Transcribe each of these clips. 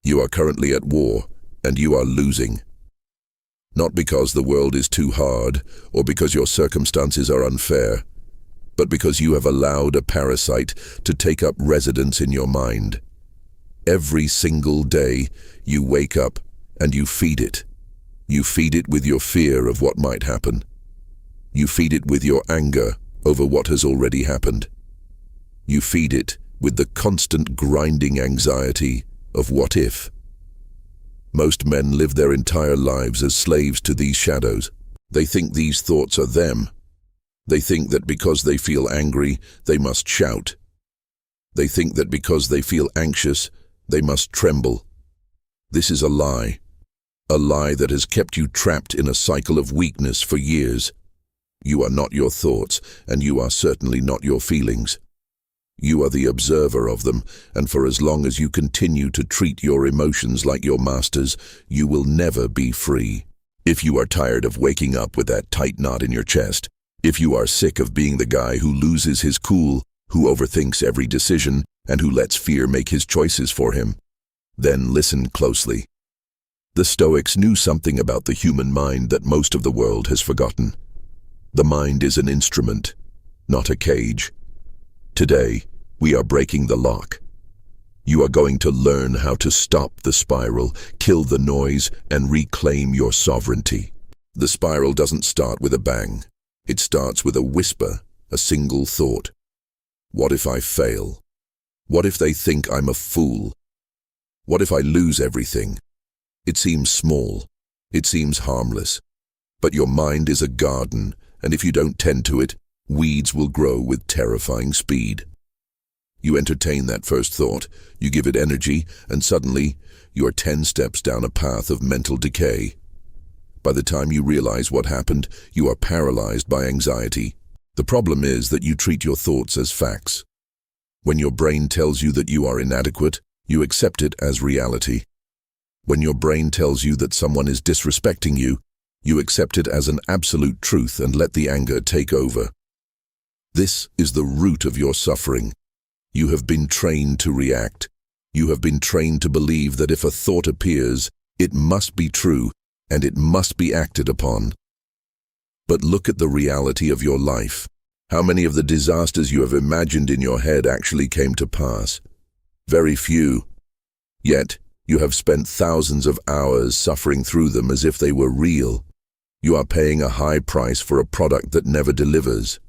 You are currently at war, and you are losing. Not because the world is too hard, or because your circumstances are unfair, but because you have allowed a parasite to take up residence in your mind. Every single day, you wake up and you feed it. You feed it with your fear of what might happen. You feed it with your anger over what has already happened. You feed it with the constant grinding anxiety of what if. Most men live their entire lives as slaves to these shadows. They think these thoughts are them. They think that because they feel angry, they must shout. They think that because they feel anxious, they must tremble. This is a lie that has kept you trapped in a cycle of weakness for years. You are not your thoughts, and you are certainly not your feelings. You are the observer of them, and for as long as you continue to treat your emotions like your masters, you will never be free. If you are tired of waking up with that tight knot in your chest, if you are sick of being the guy who loses his cool, who overthinks every decision, and who lets fear make his choices for him, then listen closely. The Stoics knew something about the human mind that most of the world has forgotten. The mind is an instrument, not a cage. Today, we are breaking the lock. You are going to learn how to stop the spiral, kill the noise, and reclaim your sovereignty. The spiral doesn't start with a bang. It starts with a whisper, a single thought. What if I fail? What if they think I'm a fool? What if I lose everything? It seems small. It seems harmless. But your mind is a garden, and if you don't tend to it, weeds will grow with terrifying speed. You entertain that first thought, you give it energy, and suddenly you are 10 steps down a path of mental decay. By the time you realize what happened, you are paralyzed by anxiety. The problem is that you treat your thoughts as facts. When your brain tells you that you are inadequate, you accept it as reality. When your brain tells you that someone is disrespecting you, you accept it as an absolute truth and let the anger take over. This is the root of your suffering. You have been trained to react. You have been trained to believe that if a thought appears, it must be true and it must be acted upon. But look at the reality of your life. How many of the disasters you have imagined in your head actually came to pass? Very few. Yet, you have spent thousands of hours suffering through them as if they were real. You are paying a high price for a product that never delivers.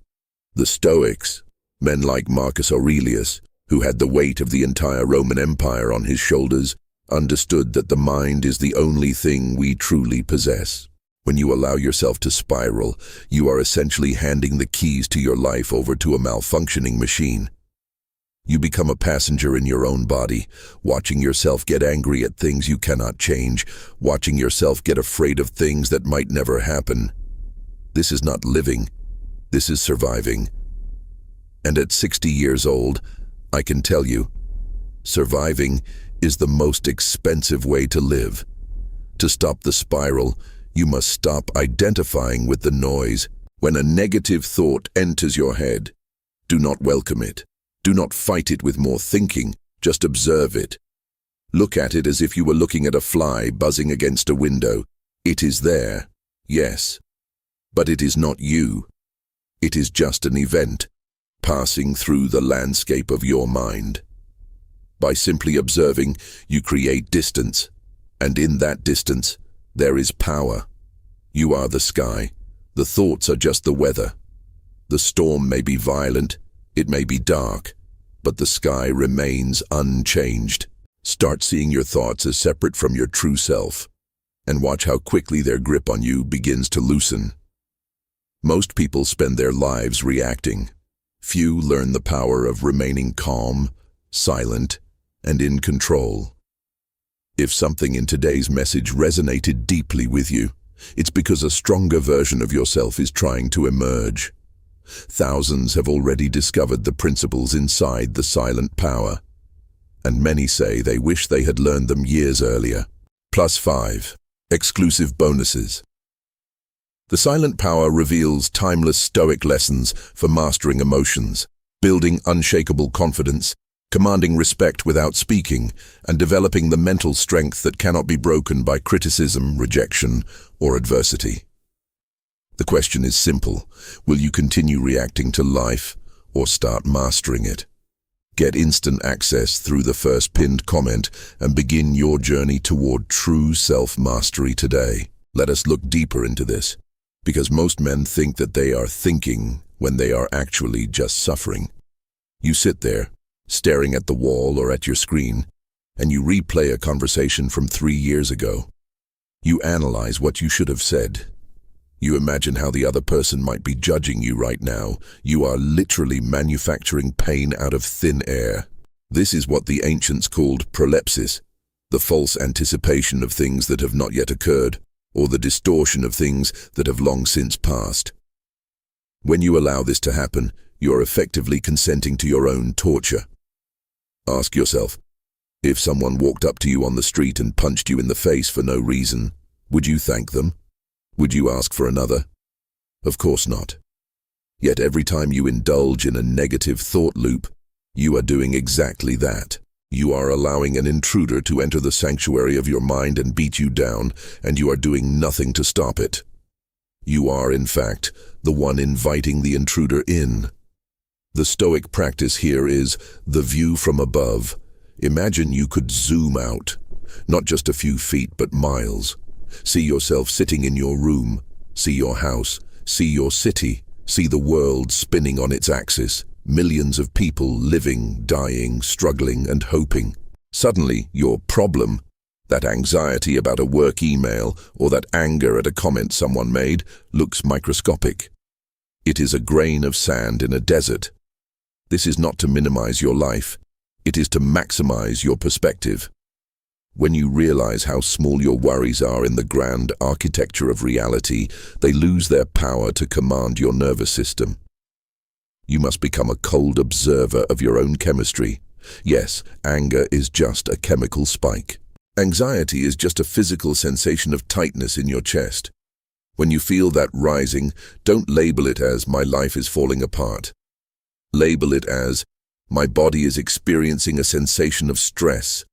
The Stoics, men like Marcus Aurelius, who had the weight of the entire Roman Empire on his shoulders, understood that the mind is the only thing we truly possess. When you allow yourself to spiral, you are essentially handing the keys to your life over to a malfunctioning machine. You become a passenger in your own body, watching yourself get angry at things you cannot change, watching yourself get afraid of things that might never happen. This is not living. This is surviving. And at 60 years old, I can tell you, surviving is the most expensive way to live. To stop the spiral, you must stop identifying with the noise. When a negative thought enters your head, do not welcome it. Do not fight it with more thinking, just observe it. Look at it as if you were looking at a fly buzzing against a window. It is there, yes, but it is not you. It is just an event, passing through the landscape of your mind. By simply observing, you create distance, and in that distance, there is power. You are the sky. The thoughts are just the weather. The storm may be violent, it may be dark, but the sky remains unchanged. Start seeing your thoughts as separate from your true self, and watch how quickly their grip on you begins to loosen. Most people spend their lives reacting. Few learn the power of remaining calm, silent, and in control. If something in today's message resonated deeply with you, it's because a stronger version of yourself is trying to emerge. Thousands have already discovered the principles inside the silent power, and many say they wish they had learned them years earlier. +5. Exclusive bonuses. The silent power reveals timeless Stoic lessons for mastering emotions, building unshakable confidence, commanding respect without speaking, and developing the mental strength that cannot be broken by criticism, rejection, or adversity. The question is simple. Will you continue reacting to life or start mastering it? Get instant access through the first pinned comment and begin your journey toward true self-mastery today. Let us look deeper into this, because most men think that they are thinking when they are actually just suffering. You sit there, staring at the wall or at your screen, and you replay a conversation from 3 years ago. You analyze what you should have said. You imagine how the other person might be judging you right now. You are literally manufacturing pain out of thin air. This is what the ancients called prolepsis, the false anticipation of things that have not yet occurred, or the distortion of things that have long since passed. When you allow this to happen, you are effectively consenting to your own torture. Ask yourself, if someone walked up to you on the street and punched you in the face for no reason, would you thank them? Would you ask for another? Of course not. Yet every time you indulge in a negative thought loop, you are doing exactly that. You are allowing an intruder to enter the sanctuary of your mind and beat you down, and you are doing nothing to stop it. You are, in fact, the one inviting the intruder in. The Stoic practice here is the view from above. Imagine you could zoom out, not just a few feet but miles. See yourself sitting in your room, see your house, see your city, see the world spinning on its axis, millions of people living, dying, struggling, and hoping. Suddenly, your problem, that anxiety about a work email or that anger at a comment someone made, looks microscopic. It is a grain of sand in a desert. This is not to minimize your life. It is to maximize your perspective. When you realize how small your worries are in the grand architecture of reality, they lose their power to command your nervous system. You must become a cold observer of your own chemistry. Yes, anger is just a chemical spike. Anxiety is just a physical sensation of tightness in your chest. When you feel that rising, don't label it as "my life is falling apart." Label it as "my body is experiencing a sensation of stress."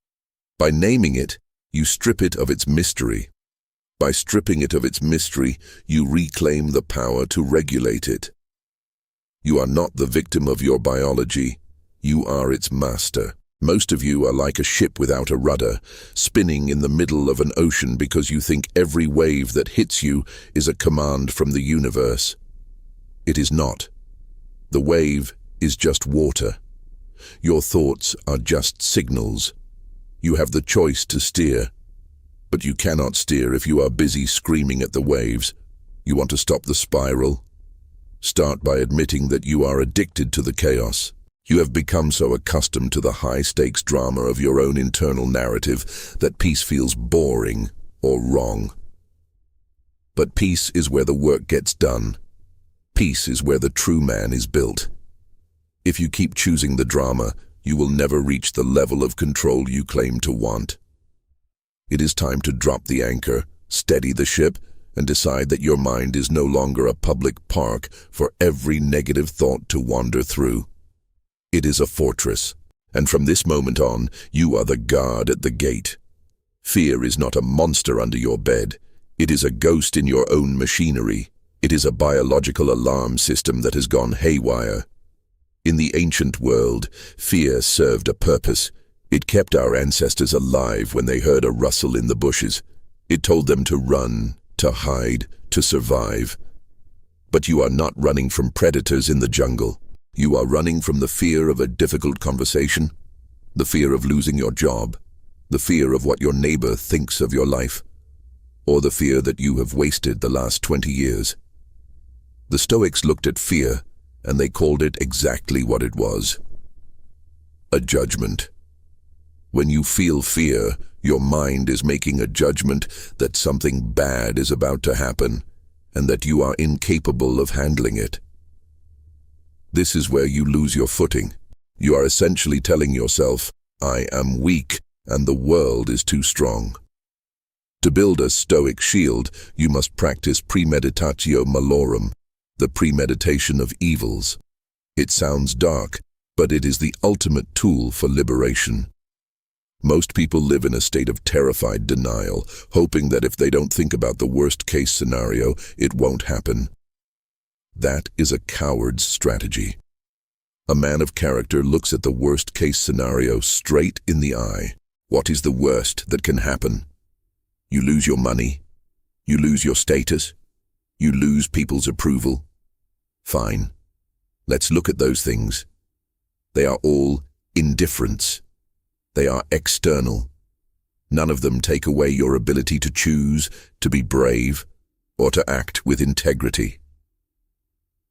By naming it, you strip it of its mystery. By stripping it of its mystery, you reclaim the power to regulate it. You are not the victim of your biology. You are its master. Most of you are like a ship without a rudder, spinning in the middle of an ocean because you think every wave that hits you is a command from the universe. It is not. The wave is just water. Your thoughts are just signals. You have the choice to steer, but you cannot steer if you are busy screaming at the waves. You want to stop the spiral? Start by admitting that you are addicted to the chaos. You have become so accustomed to the high-stakes drama of your own internal narrative that peace feels boring or wrong. But peace is where the work gets done. Peace is where the true man is built. If you keep choosing the drama, you will never reach the level of control you claim to want. It is time to drop the anchor, steady the ship, and decide that your mind is no longer a public park for every negative thought to wander through. It is a fortress, and from this moment on, you are the guard at the gate. Fear is not a monster under your bed. It is a ghost in your own machinery. It is a biological alarm system that has gone haywire. In the ancient world, fear served a purpose. It kept our ancestors alive when they heard a rustle in the bushes. It told them to run, to hide, to survive. But you are not running from predators in the jungle. You are running from the fear of a difficult conversation, the fear of losing your job, the fear of what your neighbor thinks of your life, or the fear that you have wasted the last 20 years. The Stoics looked at fear, and they called it exactly what it was: a judgment. When you feel fear, your mind is making a judgment that something bad is about to happen, and that you are incapable of handling it. This is where you lose your footing. You are essentially telling yourself, "I am weak, and the world is too strong." To build a Stoic shield, you must practice premeditatio malorum, the premeditation of evils. It sounds dark, but it is the ultimate tool for liberation. Most people live in a state of terrified denial, hoping that if they don't think about the worst-case scenario, it won't happen. That is a coward's strategy. A man of character looks at the worst-case scenario straight in the eye. What is the worst that can happen? You lose your money. You lose your status. You lose people's approval. Fine. Let's look at those things. They are all indifference. They are external. None of them take away your ability to choose, to be brave, or to act with integrity.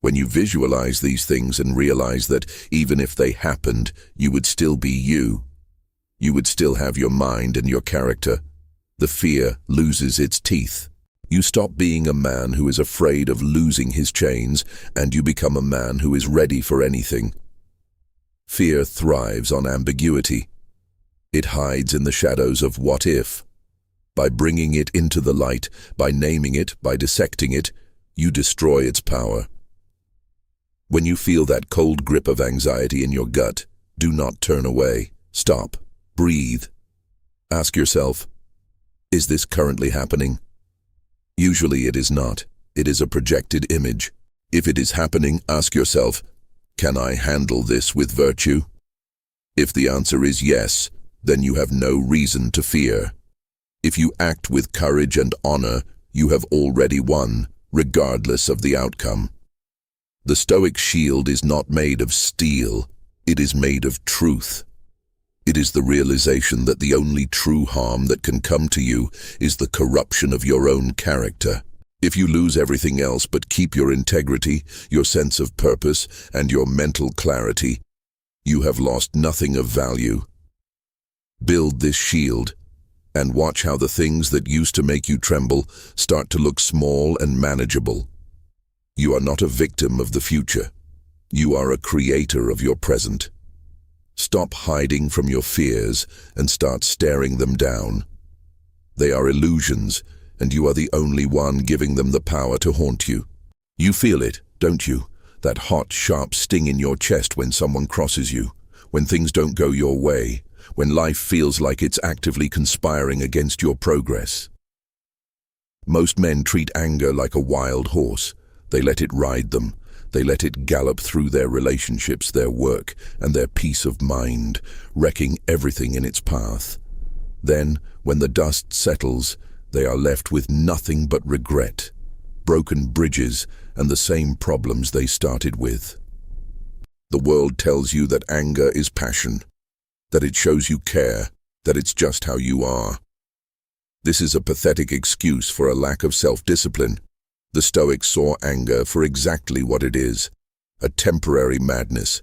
When you visualize these things and realize that even if they happened, you would still be you. You would still have your mind and your character. The fear loses its teeth. You stop being a man who is afraid of losing his chains, and you become a man who is ready for anything. Fear thrives on ambiguity. It hides in the shadows of what if. By bringing it into the light, by naming it, by dissecting it, you destroy its power. When you feel that cold grip of anxiety in your gut, do not turn away. Stop. Breathe. Ask yourself, is this currently happening? Usually it is not. It is a projected image. If it is happening, ask yourself, can I handle this with virtue? If the answer is yes, then you have no reason to fear. If you act with courage and honor, you have already won, regardless of the outcome. The Stoic shield is not made of steel, it is made of truth. It is the realization that the only true harm that can come to you is the corruption of your own character. If you lose everything else but keep your integrity, your sense of purpose, and your mental clarity, you have lost nothing of value. Build this shield, and watch how the things that used to make you tremble start to look small and manageable. You are not a victim of the future. You are a creator of your present. Stop hiding from your fears and start staring them down. They are illusions, and you are the only one giving them the power to haunt you. You feel it, don't you? That hot, sharp sting in your chest when someone crosses you, when things don't go your way, when life feels like it's actively conspiring against your progress. Most men treat anger like a wild horse. They let it ride them. They let it gallop through their relationships, their work, and their peace of mind, wrecking everything in its path. Then, when the dust settles, they are left with nothing but regret, broken bridges, and the same problems they started with. The world tells you that anger is passion, that it shows you care, that it's just how you are. This is a pathetic excuse for a lack of self-discipline. The Stoics saw anger for exactly what it is, a temporary madness.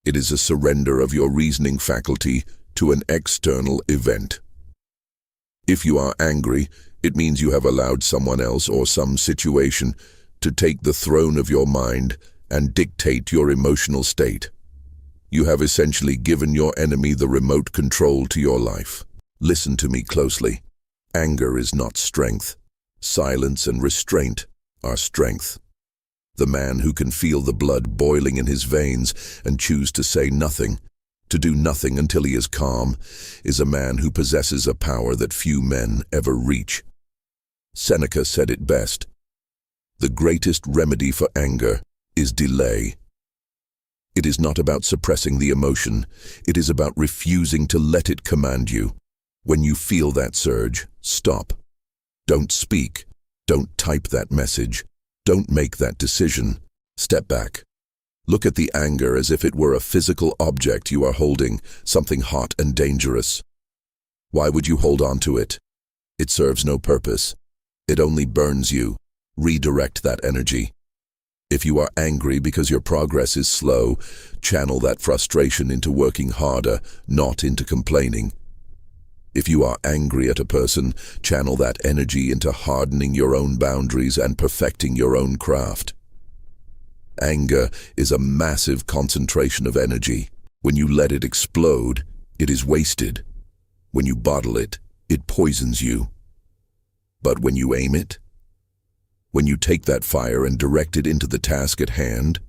It is a surrender of your reasoning faculty to an external event. If you are angry, it means you have allowed someone else or some situation to take the throne of your mind and dictate your emotional state. You have essentially given your enemy the remote control to your life. Listen to me closely. Anger is not strength. Silence and restraint are strength. The man who can feel the blood boiling in his veins and choose to say nothing, to do nothing until he is calm, is a man who possesses a power that few men ever reach. Seneca said it best. The greatest remedy for anger is delay. It is not about suppressing the emotion. It is about refusing to let it command you. When you feel that surge, stop. Don't speak. Don't type that message. Don't make that decision. Step back. Look at the anger as if it were a physical object you are holding, something hot and dangerous. Why would you hold on to it? It serves no purpose. It only burns you. Redirect that energy. If you are angry because your progress is slow, channel that frustration into working harder, not into complaining. If you are angry at a person, channel that energy into hardening your own boundaries and perfecting your own craft. Anger is a massive concentration of energy. When you let it explode, it is wasted. When you bottle it, it poisons you. But when you aim it, when you take that fire and direct it into the task at hand,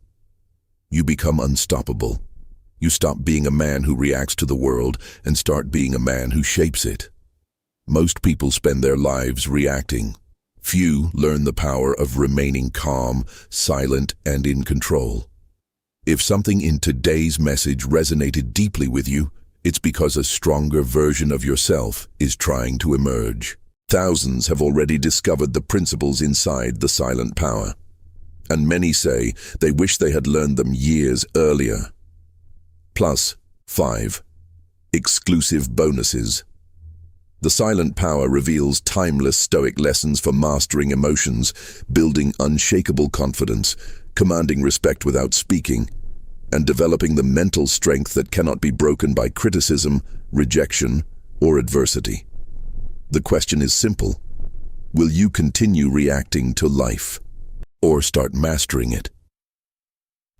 you become unstoppable. You stop being a man who reacts to the world and start being a man who shapes it. Most people spend their lives reacting. Few learn the power of remaining calm, silent, and in control. If something in today's message resonated deeply with you, it's because a stronger version of yourself is trying to emerge. Thousands have already discovered the principles inside the silent power, and many say they wish they had learned them years earlier. Plus 5 exclusive bonuses. The silent power reveals timeless Stoic lessons for mastering emotions, building unshakable confidence, commanding respect without speaking, and developing the mental strength that cannot be broken by criticism, rejection, or adversity. The question is simple. Will you continue reacting to life, or start mastering it?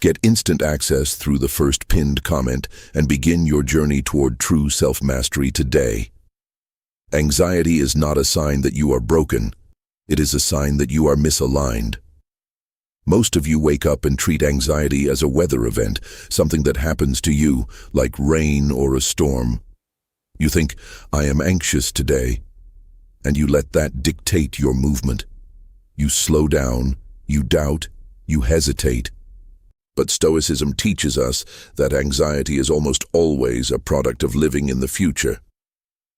Get instant access through the first pinned comment and begin your journey toward true self-mastery today. Anxiety is not a sign that you are broken. It is a sign that you are misaligned. Most of you wake up and treat anxiety as a weather event, something that happens to you, like rain or a storm. You think, I am anxious today, and you let that dictate your movement. You slow down, you doubt, you hesitate. But Stoicism teaches us that anxiety is almost always a product of living in the future.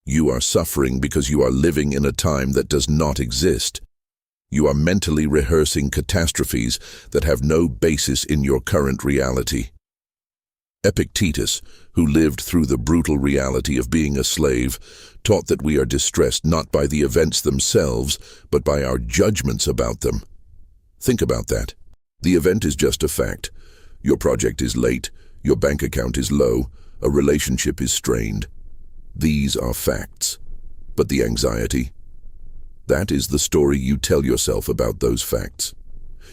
You are suffering because you are living in a time that does not exist. You are mentally rehearsing catastrophes that have no basis in your current reality. Epictetus, who lived through the brutal reality of being a slave, taught that we are distressed not by the events themselves, but by our judgments about them. Think about that. The event is just a fact. Your project is late, your bank account is low, a relationship is strained. These are facts. But the anxiety? That is the story you tell yourself about those facts.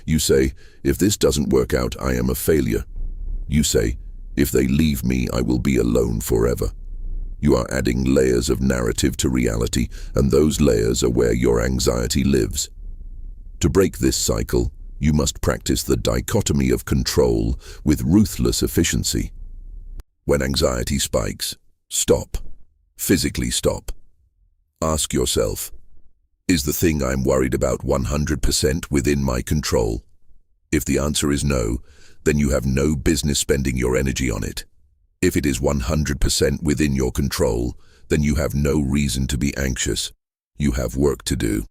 You say, if this doesn't work out, I am a failure. You say, if they leave me, I will be alone forever. You are adding layers of narrative to reality, and those layers are where your anxiety lives. To break this cycle, you must practice the dichotomy of control with ruthless efficiency. When anxiety spikes, stop. Physically stop. Ask yourself, is the thing I'm worried about 100% within my control? If the answer is no, then you have no business spending your energy on it. If it is 100% within your control, then you have no reason to be anxious. You have work to do.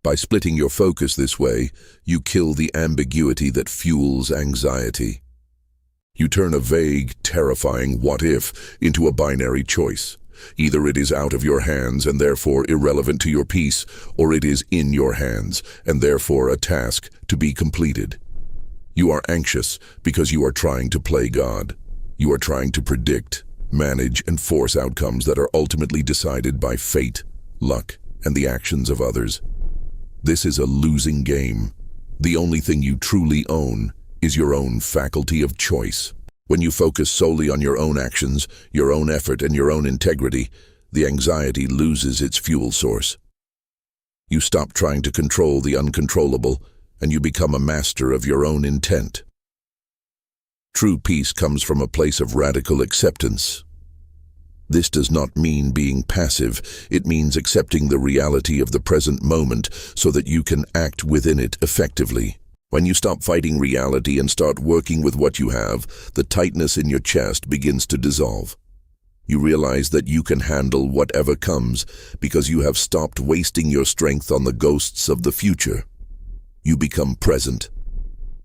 By splitting your focus this way, you kill the ambiguity that fuels anxiety. You turn a vague, terrifying what-if into a binary choice. Either it is out of your hands and therefore irrelevant to your peace, or it is in your hands and therefore a task to be completed. You are anxious because you are trying to play God. You are trying to predict, manage, and force outcomes that are ultimately decided by fate, luck, and the actions of others. This is a losing game. The only thing you truly own is your own faculty of choice. When you focus solely on your own actions, your own effort, and your own integrity, the anxiety loses its fuel source. You stop trying to control the uncontrollable, and you become a master of your own intent. True peace comes from a place of radical acceptance. This does not mean being passive. It means accepting the reality of the present moment so that you can act within it effectively. When you stop fighting reality and start working with what you have, the tightness in your chest begins to dissolve. You realize that you can handle whatever comes because you have stopped wasting your strength on the ghosts of the future. You become present.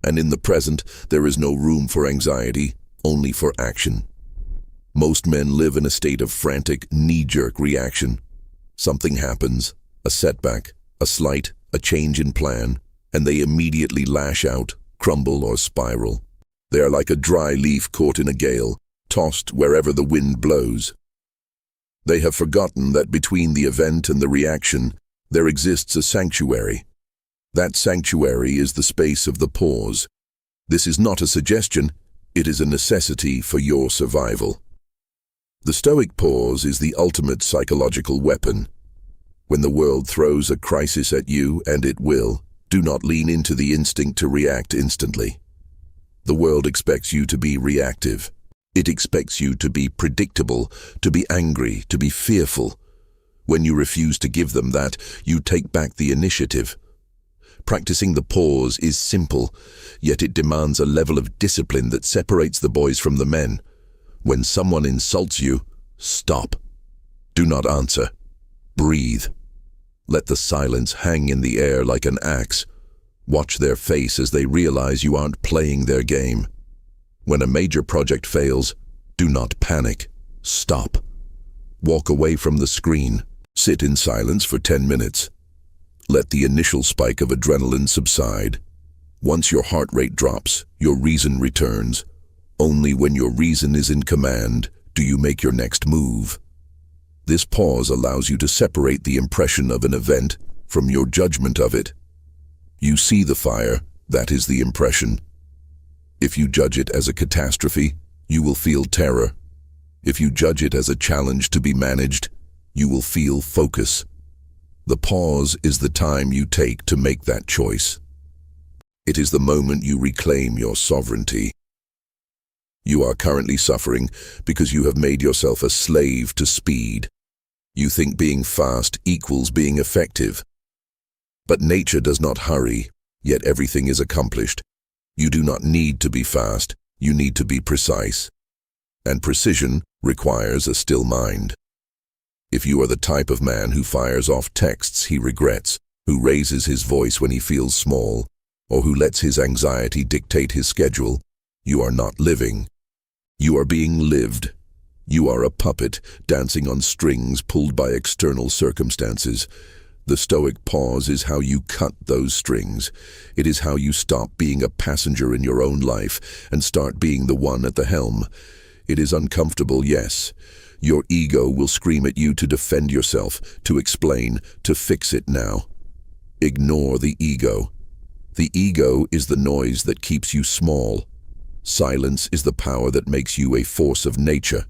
And in the present, there is no room for anxiety, only for action. Most men live in a state of frantic, knee-jerk reaction. Something happens, a setback, a slight, a change in plan, and they immediately lash out, crumble, or spiral. They are like a dry leaf caught in a gale, tossed wherever the wind blows. They have forgotten that between the event and the reaction, there exists a sanctuary. That sanctuary is the space of the pause. This is not a suggestion, it is a necessity for your survival. The Stoic pause is the ultimate psychological weapon. When the world throws a crisis at you, and it will, do not lean into the instinct to react instantly. The world expects you to be reactive. It expects you to be predictable, to be angry, to be fearful. When you refuse to give them that, you take back the initiative. Practicing the pause is simple, yet it demands a level of discipline that separates the boys from the men. When someone insults you, stop. Do not answer. Breathe. Let the silence hang in the air like an axe. Watch their face as they realize you aren't playing their game. When a major project fails, do not panic. Stop. Walk away from the screen. Sit in silence for 10 minutes. Let the initial spike of adrenaline subside. Once your heart rate drops, your reason returns. Only when your reason is in command do you make your next move. This pause allows you to separate the impression of an event from your judgment of it. You see the fire, that is the impression. If you judge it as a catastrophe, you will feel terror. If you judge it as a challenge to be managed, you will feel focus. The pause is the time you take to make that choice. It is the moment you reclaim your sovereignty. You are currently suffering because you have made yourself a slave to speed. You think being fast equals being effective. But nature does not hurry, yet everything is accomplished. You do not need to be fast, you need to be precise. And precision requires a still mind. If you are the type of man who fires off texts he regrets, who raises his voice when he feels small, or who lets his anxiety dictate his schedule, you are not living. You are being lived. You are a puppet dancing on strings pulled by external circumstances. The Stoic pause is how you cut those strings. It is how you stop being a passenger in your own life and start being the one at the helm. It is uncomfortable, yes. Your ego will scream at you to defend yourself, to explain, to fix it now. Ignore the ego. The ego is the noise that keeps you small. Silence is the power that makes you a force of nature.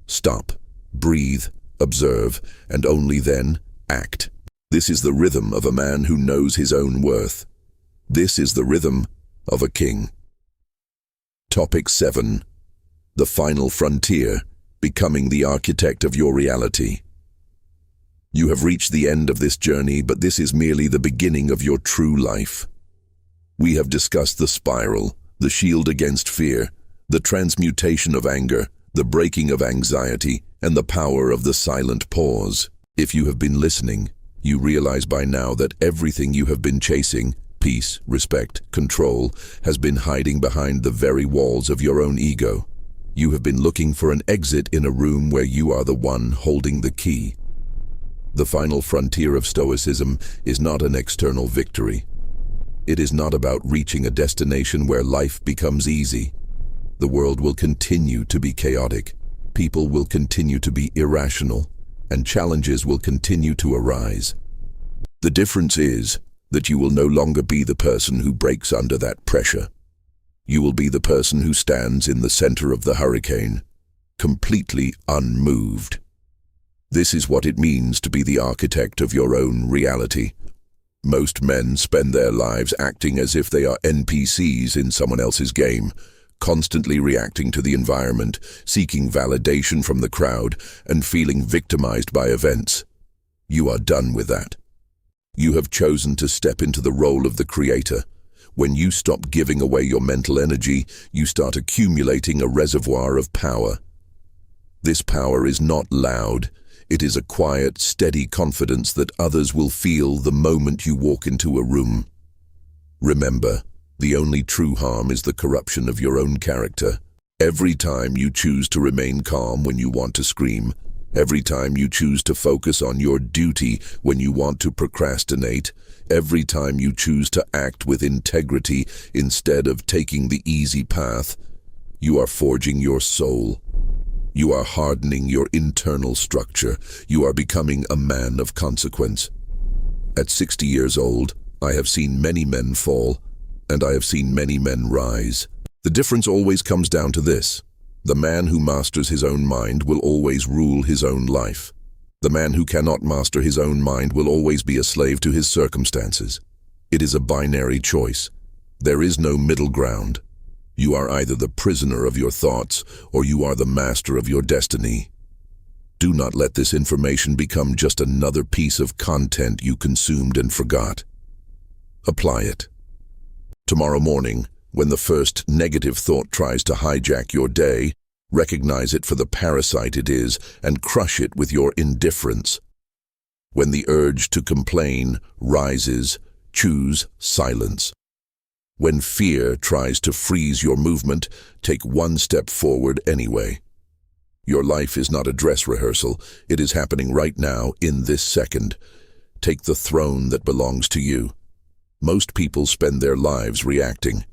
Stop, breathe, observe, and only then act. This is the rhythm of a man who knows his own worth. This is the rhythm of a king. Topic 7. The final frontier. Becoming the architect of your reality. You have reached the end of this journey, but this is merely the beginning of your true life. We have discussed the spiral, the shield against fear, the transmutation of anger, the breaking of anxiety, and the power of the silent pause. If you have been listening, you realize by now that everything you have been chasing, peace, respect, control, has been hiding behind the very walls of your own ego. You have been looking for an exit in a room where you are the one holding the key. The final frontier of Stoicism is not an external victory. It is not about reaching a destination where life becomes easy. The world will continue to be chaotic, people will continue to be irrational, and challenges will continue to arise. The difference is that you will no longer be the person who breaks under that pressure. You will be the person who stands in the center of the hurricane, completely unmoved. This is what it means to be the architect of your own reality. Most men spend their lives acting as if they are NPCs in someone else's game, constantly reacting to the environment, seeking validation from the crowd, and feeling victimized by events. You are done with that. You have chosen to step into the role of the creator. When you stop giving away your mental energy, you start accumulating a reservoir of power. This power is not loud. It is a quiet, steady confidence that others will feel the moment you walk into a room. Remember, the only true harm is the corruption of your own character. Every time you choose to remain calm when you want to scream, every time you choose to focus on your duty when you want to procrastinate, every time you choose to act with integrity instead of taking the easy path, you are forging your soul. You are hardening your internal structure. You are becoming a man of consequence. At 60 years old, I have seen many men fall, and I have seen many men rise. The difference always comes down to this. The man who masters his own mind will always rule his own life. The man who cannot master his own mind will always be a slave to his circumstances. It is a binary choice. There is no middle ground. You are either the prisoner of your thoughts or you are the master of your destiny. Do not let this information become just another piece of content you consumed and forgot. Apply it. Tomorrow morning, when the first negative thought tries to hijack your day, recognize it for the parasite it is and crush it with your indifference. When the urge to complain rises, choose silence. When fear tries to freeze your movement, take one step forward anyway. Your life is not a dress rehearsal. It is happening right now, in this second. Take the throne that belongs to you. Most people spend their lives reacting.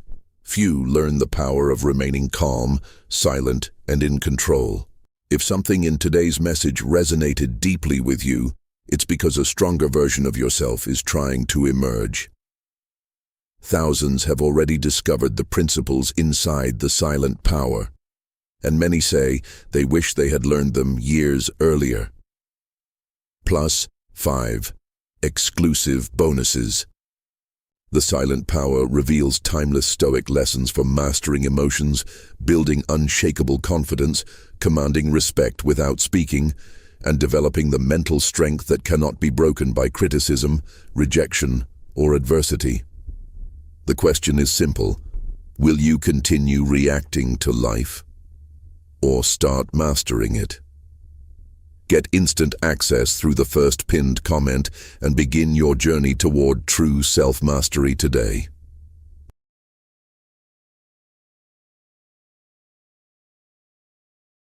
Few learn the power of remaining calm, silent, and in control. If something in today's message resonated deeply with you, it's because a stronger version of yourself is trying to emerge. Thousands have already discovered the principles inside the silent power, and many say they wish they had learned them years earlier. +5 exclusive bonuses. The silent power reveals timeless Stoic lessons for mastering emotions, building unshakable confidence, commanding respect without speaking, and developing the mental strength that cannot be broken by criticism, rejection, or adversity. The question is simple: will you continue reacting to life, or start mastering it? Get instant access through the first pinned comment and begin your journey toward true self-mastery today.